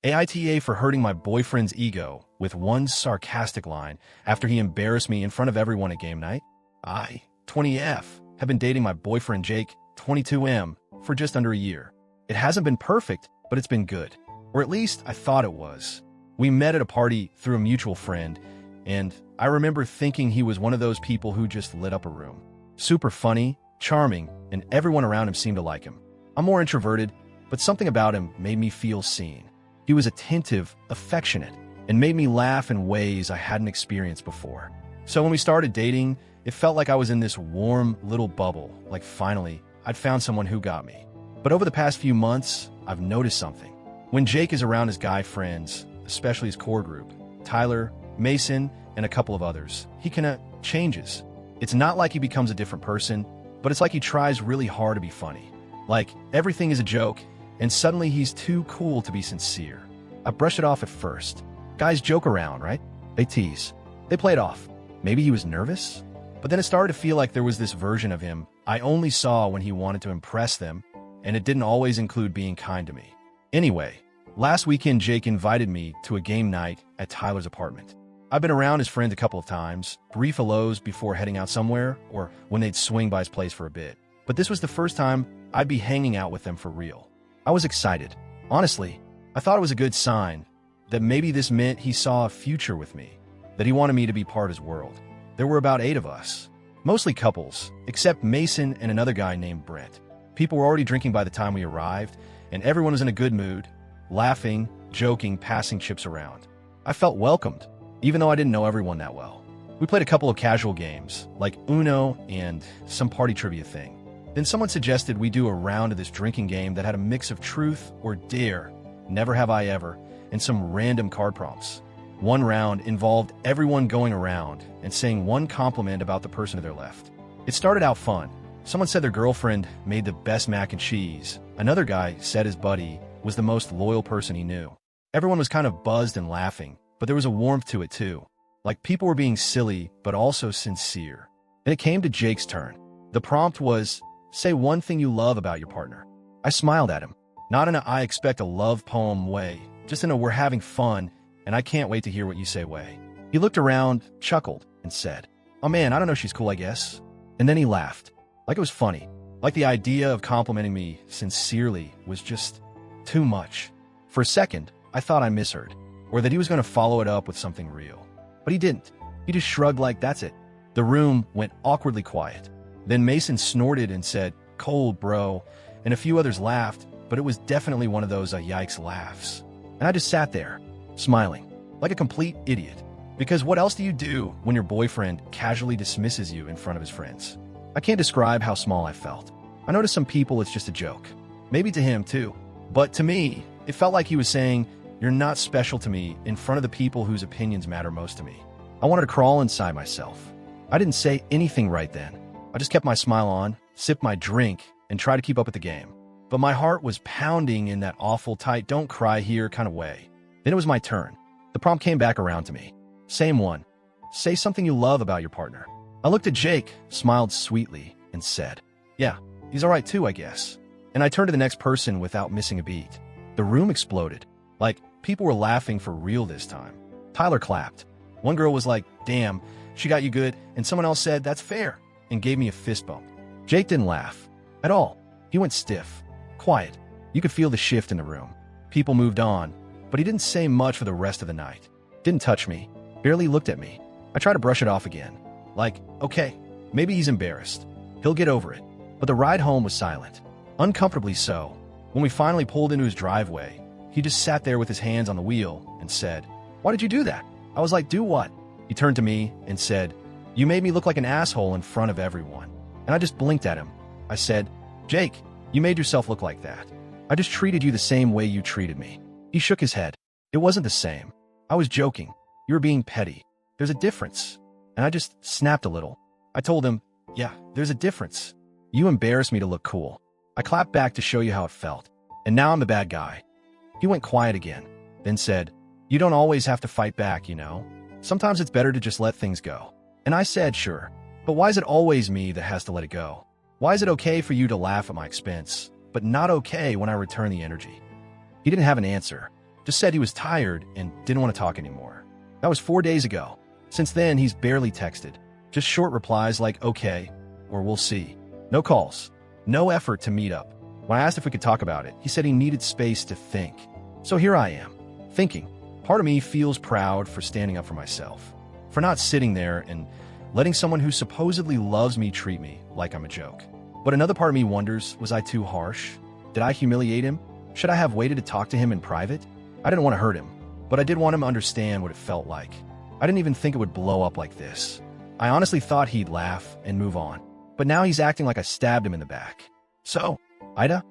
AITA for hurting my boyfriend's ego with one sarcastic line after he embarrassed me in front of everyone at game night. I, 20F, have been dating my boyfriend Jake, 22M, for just under a year. It hasn't been perfect, but it's been good. Or at least I thought it was. We met at a party through a mutual friend, and I remember thinking he was one of those people who just lit up a room. Super funny, charming, and everyone around him seemed to like him. I'm more introverted, but something about him made me feel seen. He was attentive, affectionate, and made me laugh in ways I hadn't experienced before. So when we started dating, it felt like I was in this warm little bubble, like finally, I'd found someone who got me. But over the past few months, I've noticed something. When Jake is around his guy friends, especially his core group, Tyler, Mason, and a couple of others, he kinda changes. It's not like he becomes a different person, but it's like he tries really hard to be funny. Like, everything is a joke, and suddenly he's too cool to be sincere. I brush it off at first. Guys joke around, right? They tease. They play it off. Maybe he was nervous? But then it started to feel like there was this version of him I only saw when he wanted to impress them, and it didn't always include being kind to me. Anyway, last weekend Jake invited me to a game night at Tyler's apartment. I've been around his friends a couple of times, brief hellos before heading out somewhere, or when they'd swing by his place for a bit. But this was the first time I'd be hanging out with them for real. I was excited. Honestly, I thought it was a good sign that maybe this meant he saw a future with me, that he wanted me to be part of his world. There were about 8 of us, mostly couples, except Mason and another guy named Brent. People were already drinking by the time we arrived, and everyone was in a good mood, laughing, joking, passing chips around. I felt welcomed, even though I didn't know everyone that well. We played a couple of casual games, like Uno and some party trivia thing. Then someone suggested we do a round of this drinking game that had a mix of truth or dare, never have I ever, and some random card prompts. One round involved everyone going around and saying one compliment about the person to their left. It started out fun. Someone said their girlfriend made the best mac and cheese. Another guy said his buddy was the most loyal person he knew. Everyone was kind of buzzed and laughing, but there was a warmth to it too. Like people were being silly, but also sincere. Then it came to Jake's turn. The prompt was, say one thing you love about your partner. I smiled at him, not in a I expect a love poem way, just in a we're having fun and I can't wait to hear what you say way. He looked around, chuckled, and said, oh man, I don't know, she's cool, I guess. And then he laughed, like it was funny, like the idea of complimenting me sincerely was just too much. For a second, I thought I misheard, or that he was going to follow it up with something real. But he didn't. He just shrugged like that's it. The room went awkwardly quiet. Then Mason snorted and said, cold, bro, and a few others laughed, but it was definitely one of those yikes laughs. And I just sat there, smiling, like a complete idiot. Because what else do you do when your boyfriend casually dismisses you in front of his friends? I can't describe how small I felt. I know to some people it's just a joke. Maybe to him too. But to me, it felt like he was saying, you're not special to me in front of the people whose opinions matter most to me. I wanted to crawl inside myself. I didn't say anything right then. I just kept my smile on, sipped my drink, and tried to keep up with the game. But my heart was pounding in that awful tight don't cry here kind of way. Then it was my turn. The prompt came back around to me. Same one. Say something you love about your partner. I looked at Jake, smiled sweetly, and said, yeah, he's all right too, I guess. And I turned to the next person without missing a beat. The room exploded. Like, people were laughing for real this time. Tyler clapped. One girl was like, damn, she got you good, and someone else said, that's fair, and gave me a fist bump. Jake didn't laugh. At all. He went stiff. Quiet. You could feel the shift in the room. People moved on, but he didn't say much for the rest of the night. Didn't touch me. Barely looked at me. I tried to brush it off again. Like, okay, maybe he's embarrassed. He'll get over it. But the ride home was silent. Uncomfortably so. When we finally pulled into his driveway, he just sat there with his hands on the wheel and said, why did you do that? I was like, do what? He turned to me and said, you made me look like an asshole in front of everyone. And I just blinked at him. I said, Jake, you made yourself look like that. I just treated you the same way you treated me. He shook his head. It wasn't the same. I was joking. You were being petty. There's a difference. And I just snapped a little. I told him, yeah, there's a difference. You embarrassed me to look cool. I clapped back to show you how it felt. And now I'm the bad guy. He went quiet again, then said, you don't always have to fight back, you know? Sometimes it's better to just let things go. And I said, sure. But why is it always me that has to let it go? Why is it okay for you to laugh at my expense, but not okay when I return the energy? He didn't have an answer. Just said he was tired and didn't want to talk anymore. That was 4 days ago. Since then, he's barely texted. Just short replies like, okay, or we'll see. No calls. No effort to meet up. When I asked if we could talk about it, he said he needed space to think. So here I am, thinking. Part of me feels proud for standing up for myself, for not sitting there and letting someone who supposedly loves me treat me like I'm a joke. But another part of me wonders, was I too harsh? Did I humiliate him? Should I have waited to talk to him in private? I didn't want to hurt him, but I did want him to understand what it felt like. I didn't even think it would blow up like this. I honestly thought he'd laugh and move on, but now he's acting like I stabbed him in the back. So, AITA,